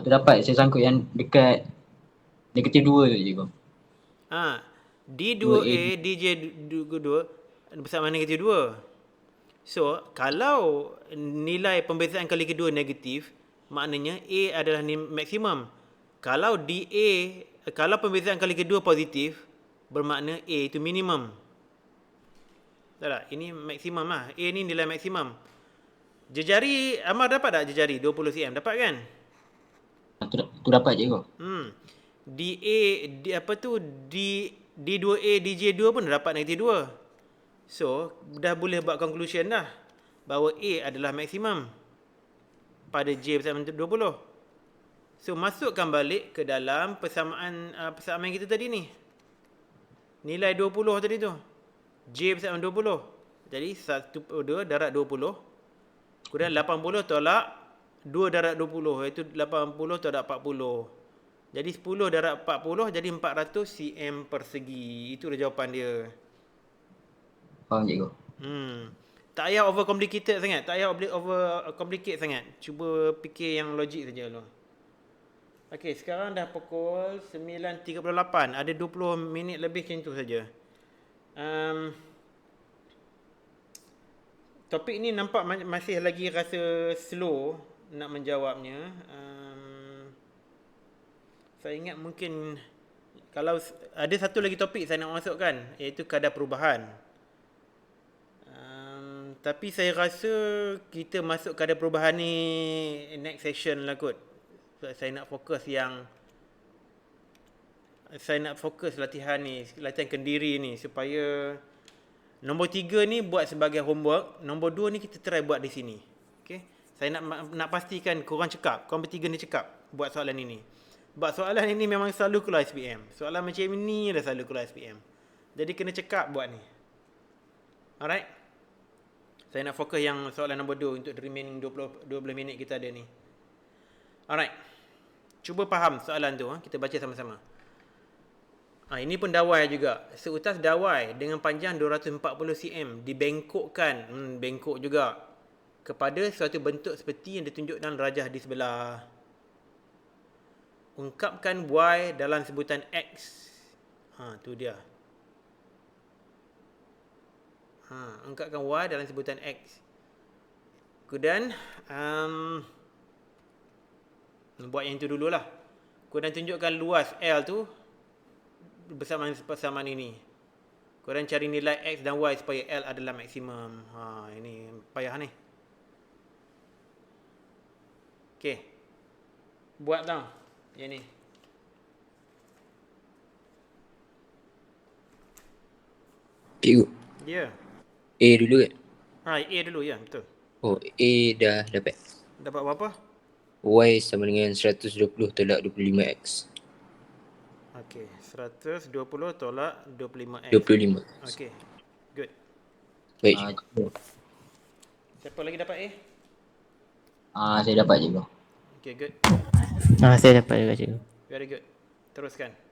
Tu dapat. Saya sangkut yang dekat negatif 2 tu cikgu. D2A, DJ2 bersama negatif 2. So, kalau nilai pembezaan kali kedua negatif, maknanya A adalah maksimum. Kalau kalau pembezaan kali kedua positif, bermakna A itu minimum. Tak tak? Ini maksimum lah. A ni nilai maksimum. Jejari, Amar dapat tak jejari 20 cm? Dapat kan? Tu dapat cikgu. D2A, DJ2 pun dapat negatif 2. So, dah boleh buat conclusion dah. Bahawa A adalah maksimum pada J bersama 20. So, masukkan balik ke dalam persamaan kita tadi ni. Nilai 20 tadi tu. J bersama 20. Jadi, 1/2 darab 20. Kemudian 80 tolak 2 darab 20. Iaitu 80 tolak 40. Jadi 10 darab 40 jadi 400 cm persegi. Itulah jawapan dia. Faham cikgu. Tak payah over complicated sangat. Tak payah over complicate sangat. Cuba fikir yang logik saja dulu. Okey, sekarang dah pukul 9.38. Ada 20 minit lebih macam tu saja. Topik ni nampak masih lagi rasa slow nak menjawabnya. Saya ingat mungkin kalau ada satu lagi topik saya nak masukkan, iaitu kadar perubahan. Tapi saya rasa kita masuk kadar perubahan ni next session lah kot. Saya nak fokus latihan ni, latihan kendiri ni, supaya nombor 3 ni buat sebagai homework, nombor 2 ni kita try buat di sini. Okay? Saya nak pastikan korang cekap, korang bertiga ni cekap buat soalan ini. Sebab soalan ini memang selalu keluar SPM. Soalan macam ni dah selalu keluar SPM. Jadi kena cekap buat ni. Alright? Saya nak fokus yang soalan nombor 2 untuk the remaining 20 minit kita ada ni. Alright. Cuba faham soalan tu. Kita baca sama-sama. Ini pun dawai juga. Seutas dawai dengan panjang 240 cm dibengkokkan, bengkok juga, kepada suatu bentuk seperti yang ditunjuk dalam rajah di sebelah. Ungkapkan Y dalam sebutan X. Tu dia. Ungkapkan Y dalam sebutan X. Kemudian buat yang itu dululah. Kemudian tunjukkan luas L tu bersamaan ini. Kemudian cari nilai X dan Y supaya L adalah maksimum. Ini payah ni. Okey. Buat tau yang ni. Cikgu. Ya. A dulu kan? A dulu ya, betul. Oh, A dah dapat. Dapat berapa? Y sama dengan 120 tolak 25X. Okey, 120 tolak 25X. 25. Okey. Good. Baik. Cikgu. Siapa lagi dapat A? Saya dapat cikgu. Okey, good. Saya dapat juga cikgu. Very good. Teruskan.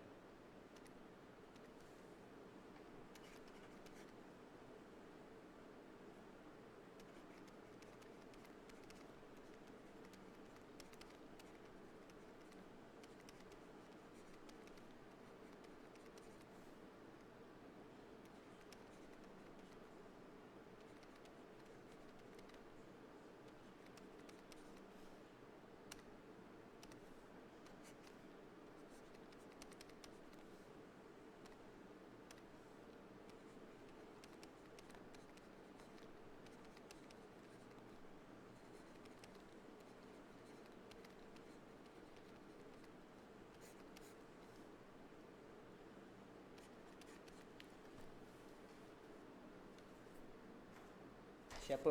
Siapa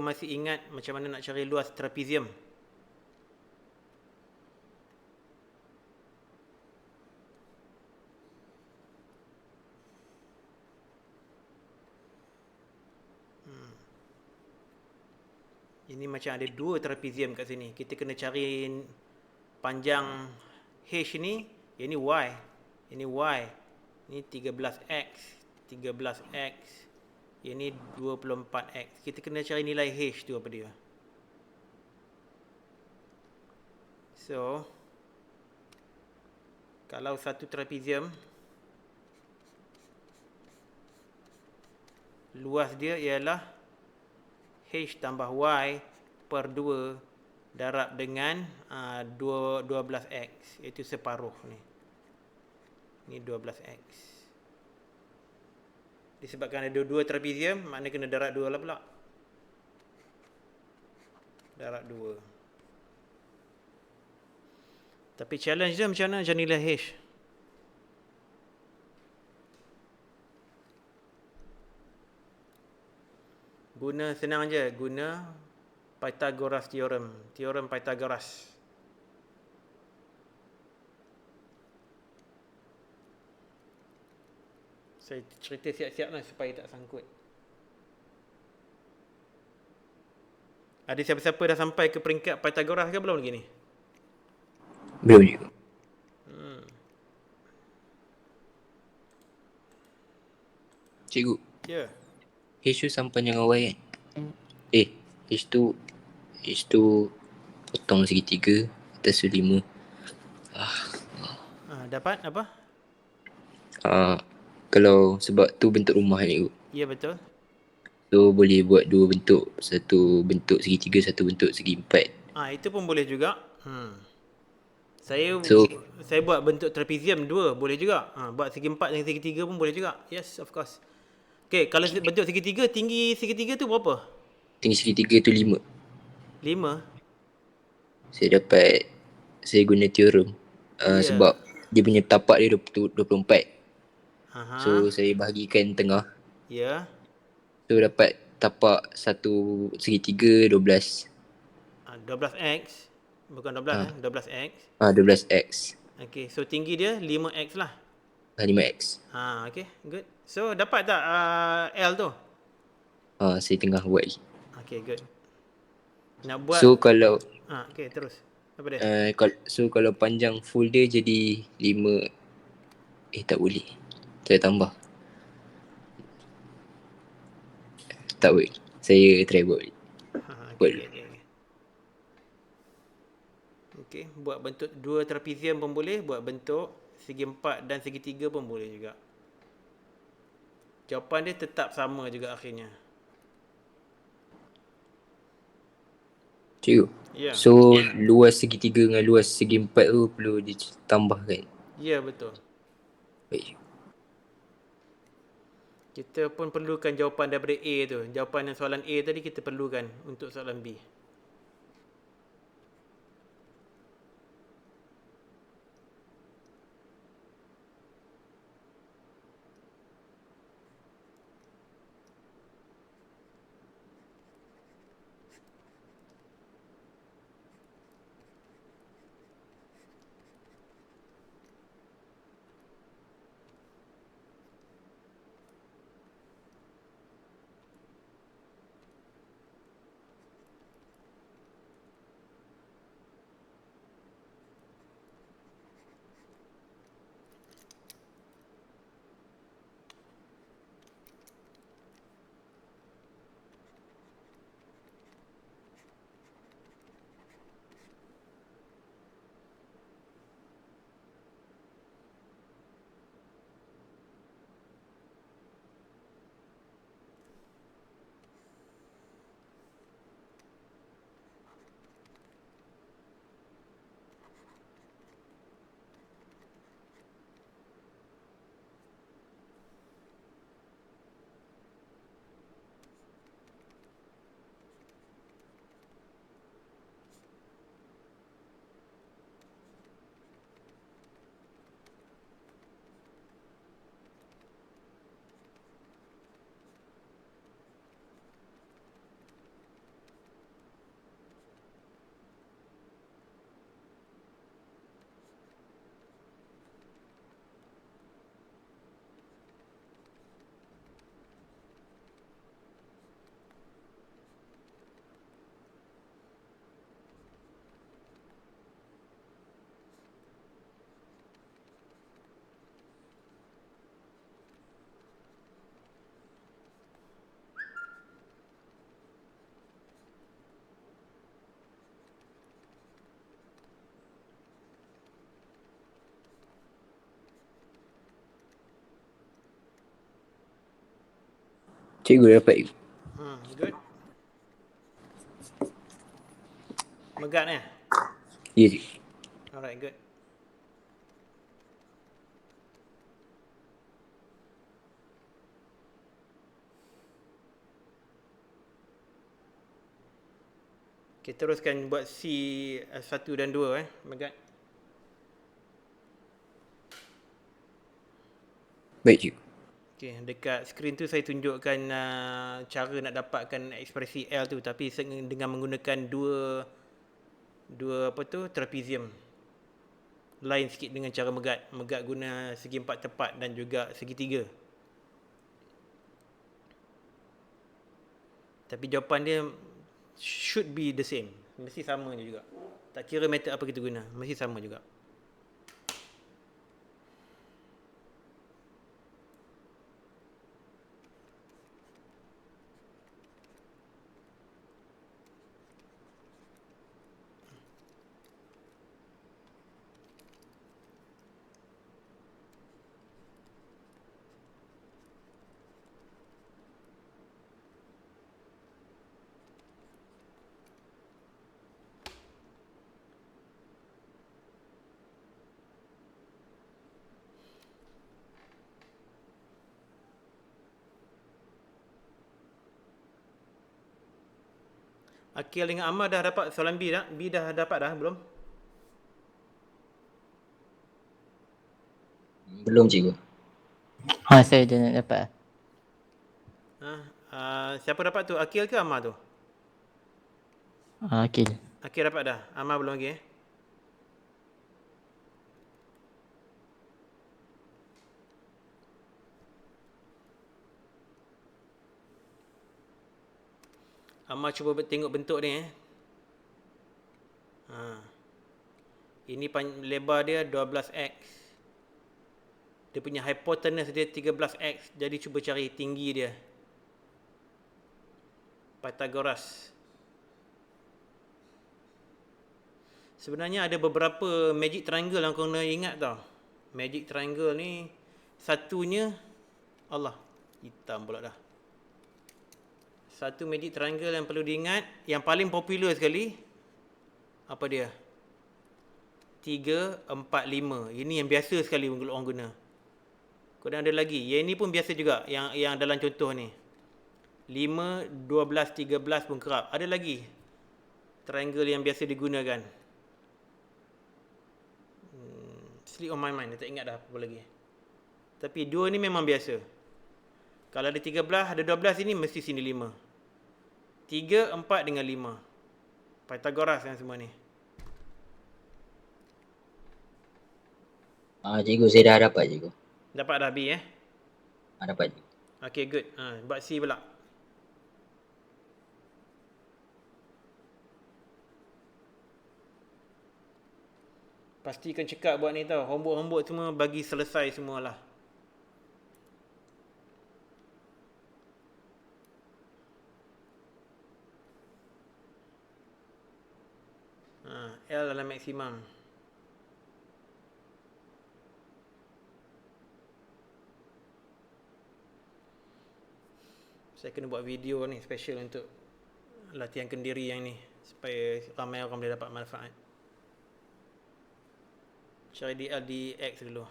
masih ingat macam mana nak cari luas trapezium? Ini macam ada 2 trapezium kat sini. Kita kena cari panjang H ni, yang ni Y. Ini Y. Ini 13X, 13X. Yang ni 24X. Kita kena cari nilai H tu apa dia. So, kalau satu trapezium, luas dia ialah H tambah Y per 2 darab dengan 12X. Iaitu separuh ni. Ni 12X. Disebabkan ada 2 trapezium, maknanya kena darab 2 lah pula. Darab 2. Tapi challenge dia macam mana cari nilai H? Senang je, guna Pythagoras theorem. Teorem Pythagoras. Saya cerita siap-siap lah supaya tak sangkut. Ada siapa-siapa dah sampai ke peringkat Pythagoras ke belum lagi ni? Belum juga. Cikgu. Ya. H tu sampan dengan Y kan? H tu potong segitiga atas tu 5. Dapat apa? Kalau sebab tu bentuk rumah ni, Ya, betul. so boleh buat dua bentuk, satu bentuk segitiga, satu bentuk segi empat. Itu pun boleh juga. Saya So saya buat bentuk trapezium dua boleh juga. Buat segi empat dan segi tiga pun boleh juga. Yes, of course. Okay, kalau bentuk segitiga, tinggi segitiga tu berapa? tinggi segitiga tu 5. 5? Saya guna teorem Ya. sebab dia punya tapak dia 24. So Aha. saya bahagikan tengah, Ya. so dapat tapak satu segitiga 12. 12x. Bukan 12 12x. 12x. Okay, so tinggi dia 5x lah. 5x. Okay, good. So dapat tak L tu? Saya tengah buat lagi. Okay, good. Nak buat So kalau okay, terus. Apa dia? kalau panjang full dia jadi 5. Tak boleh. Saya tambah. Tak boleh. Saya try buat balik. Okay, okay. Okay, buat bentuk dua trapezium pun boleh, buat bentuk segi empat dan segi tiga pun boleh juga. Jawapan dia tetap sama juga akhirnya. Cikgu. Ya. So luas segitiga dengan luas segi empat tu perlu ditambahkan. Ya, betul. Baik. Kita pun perlukan jawapan daripada A tu. Jawapan yang soalan A tadi kita perlukan untuk soalan B. Cikgu dapat. Good. Megat eh? Ya, cikgu. Alright, good. Okay, teruskan buat C 1 dan 2 Megat. Baik, cikgu. Okay, dekat skrin tu saya tunjukkan cara nak dapatkan ekspresi L tu, tapi dengan menggunakan dua apa tu, trapezium. Lain sikit dengan cara Megat. Megat guna segi empat tepat dan juga segitiga. Tapi jawapan dia should be the same. Mesti sama juga. Tak kira method apa kita guna, mesti sama juga. Akil dengan Ammar dah dapat soalan B dah? B dah dapat dah belum? Belum cikgu. Saya dah nak dapat. Siapa dapat tu? Akil ke Ammar tu? Akil. Akil dapat dah. Ammar belum lagi Ammar cuba tengok bentuk ni Ini lebar dia 12x. Dia punya hypotenuse dia 13x. Jadi cuba cari tinggi dia. Pythagoras. Sebenarnya ada beberapa magic triangle yang kau kena ingat tau. Magic triangle ni satunya Allah, hitam pula dah. Satu magic triangle yang perlu diingat, yang paling popular sekali apa dia? 3, 4, 5. Ini yang biasa sekali orang guna. Kemudian ada lagi. Yang ini pun biasa juga yang dalam contoh ni. 5, 12, 13 pun kerap. Ada lagi triangle yang biasa digunakan. Slip on my mind, tak ingat dah apa lagi. Tapi dua ni memang biasa. Kalau ada 13, ada 12 ini mesti sini 5. 3, 4 dengan 5. Pythagoras kan semua ni. Cikgu saya dah dapat cikgu. Dapat dah B Dapat cikgu. Okay, good. Buat C pula. Pastikan cekap buat ni tau. Homework semua bagi selesai semualah. L adalah maksimum. Saya kena buat video ni special untuk latihan kendiri yang ni supaya ramai orang boleh dapat manfaat. Cari di L di X dulu.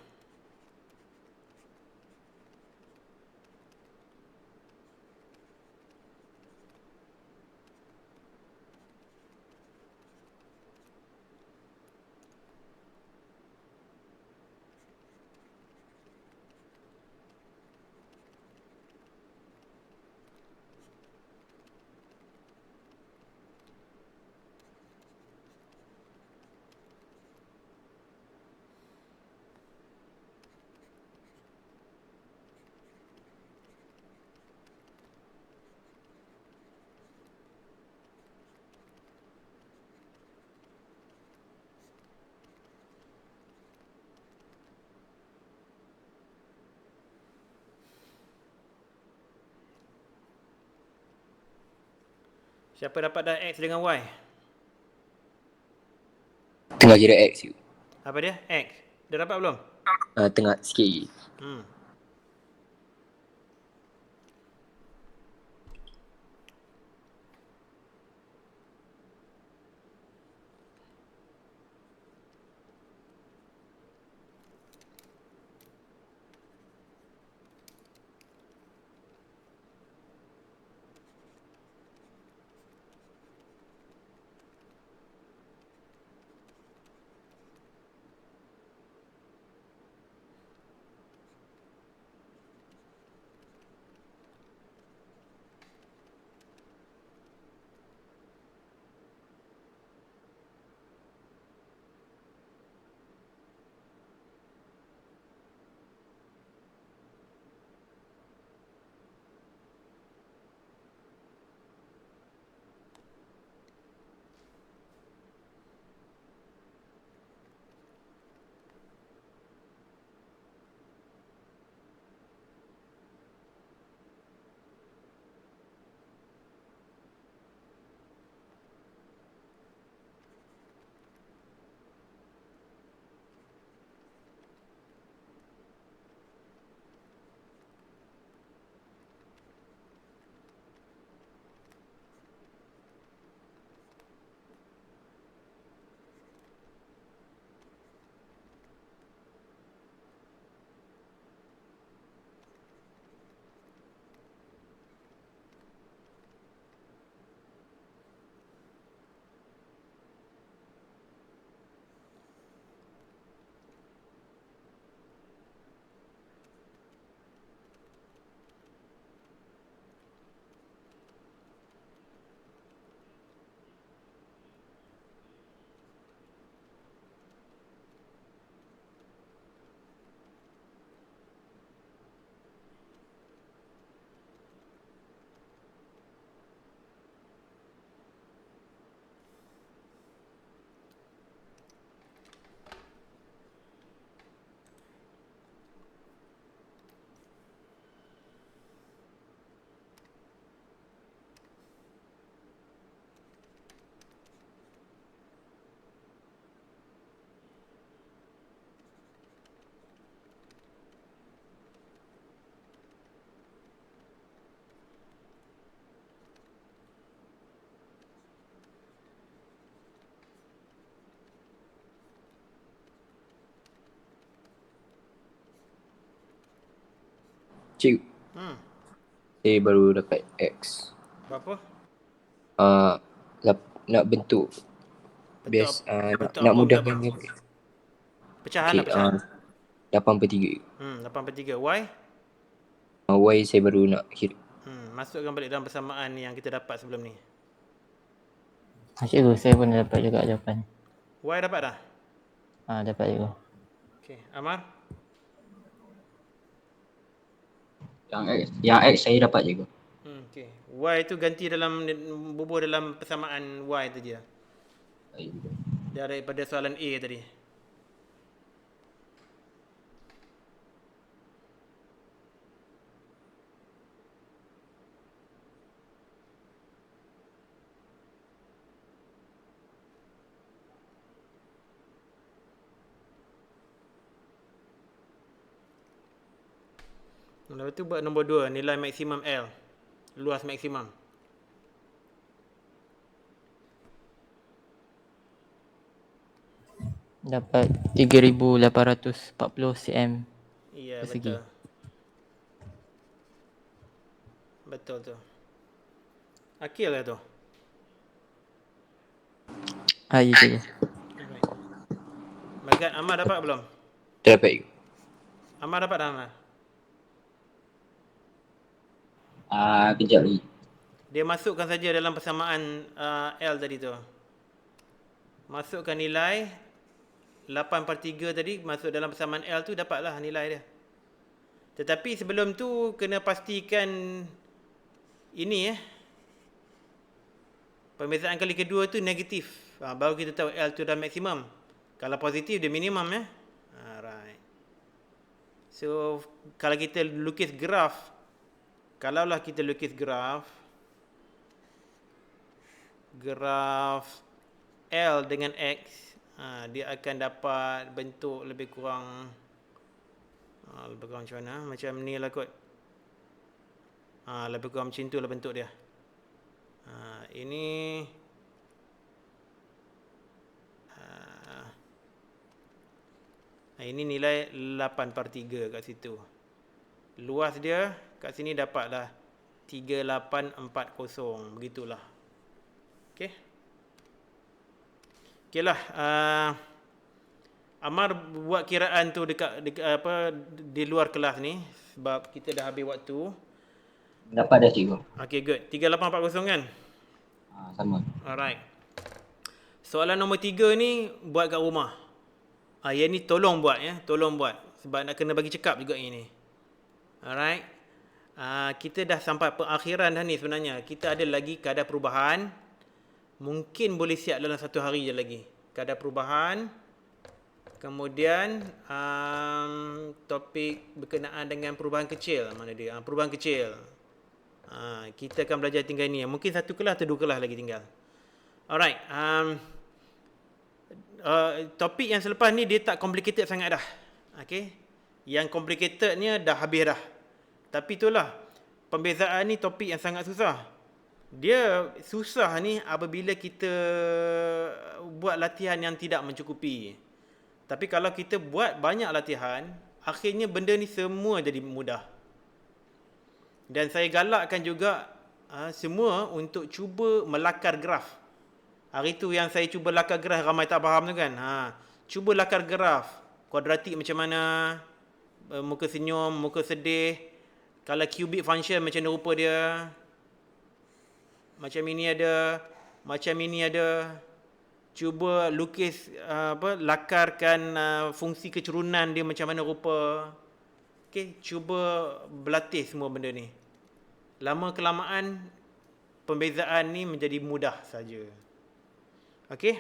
Siapa dapat dah X dengan Y? Tengah kira X you. Apa dia? X. Dah dapat belum? Tengah sikit lagi. Cik, saya baru dapat X. Berapa? Nak bentuk Bentuk bentuk nak apa, mudahkan bentuk dia. pecahan Okay, lah, pecahan. 8/3. 8/3. Y? Y saya baru nak kira. Masukkan balik dalam persamaan yang kita dapat sebelum ni. Cikgu, saya pun dapat juga jawapan. Y dapat dah? Dapat cikgu. Okey, Amar? Yang X saya dapat cikgu. Okey. Y tu ganti dalam, bubuh dalam persamaan Y tu je. Daripada soalan A tadi. Lepas tu buat nombor 2, nilai maksimum L. Luas maksimum. Dapat 3,840 cm Ya, persegi. betul. Betul tu. Akil lah tu. Ya cikgu. Alright. Bagat Amar dapat belum? Dah dapat cikgu. Amar dapat dah, Amar? Kejap lagi. Dia masukkan saja dalam persamaan L tadi tu. Masukkan nilai 8/3 tadi, masuk dalam persamaan L tu, dapatlah nilai dia. Tetapi sebelum tu kena pastikan ini perbezaan kali kedua tu negatif. Baru kita tahu L tu dah maksimum. Kalau positif dia minimum Alright. So kalau kita lukis graf, kalaulah kita lukis graf L dengan X, dia akan dapat bentuk lebih kurang macam mana? Macam ni lah kot. Lebih kurang macam tu lah bentuk dia. Ini ini nilai 8/3 kat situ. Luas dia kat sini dapatlah 3840. Begitulah. Okey. Okeylah. Amar buat kiraan tu dekat di luar kelas ni sebab kita dah habis waktu. Dapat dah cikgu. Okey, good. 3840 kan? Sama. Alright. Soalan nombor 3 ni buat kat rumah. Yang ni tolong buat tolong buat sebab nak kena bagi cekap juga ini. Alright. Kita dah sampai perakhiran dah ni sebenarnya. Kita ada lagi kadar perubahan. Mungkin boleh siap dalam 1 hari je lagi. Kadar perubahan. Kemudian topik berkenaan dengan perubahan kecil. Mana dia? Perubahan kecil. Kita akan belajar tinggal ni. Mungkin 1 kelas atau 2 kelas lagi tinggal. Alright. Topik yang selepas ni dia tak complicated sangat dah. Okay. Yang complicatednya dah habis dah. Tapi itulah, pembezaan ni topik yang sangat susah. Dia susah ni apabila kita buat latihan yang tidak mencukupi. Tapi kalau kita buat banyak latihan, akhirnya benda ni semua jadi mudah. Dan saya galakkan juga semua untuk cuba melakar graf. Hari tu yang saya cuba lakar graf, ramai tak faham tu kan. Cuba lakar graf. Kuadratik macam mana, muka senyum, muka sedih. Kalau cubic function macam mana rupa dia. Macam ini ada, macam ini ada. Cuba lukis lakarkan fungsi kecurunan dia macam mana rupa. Okey, cuba berlatih semua benda ni. Lama kelamaan pembezaan ni menjadi mudah saja. Okey?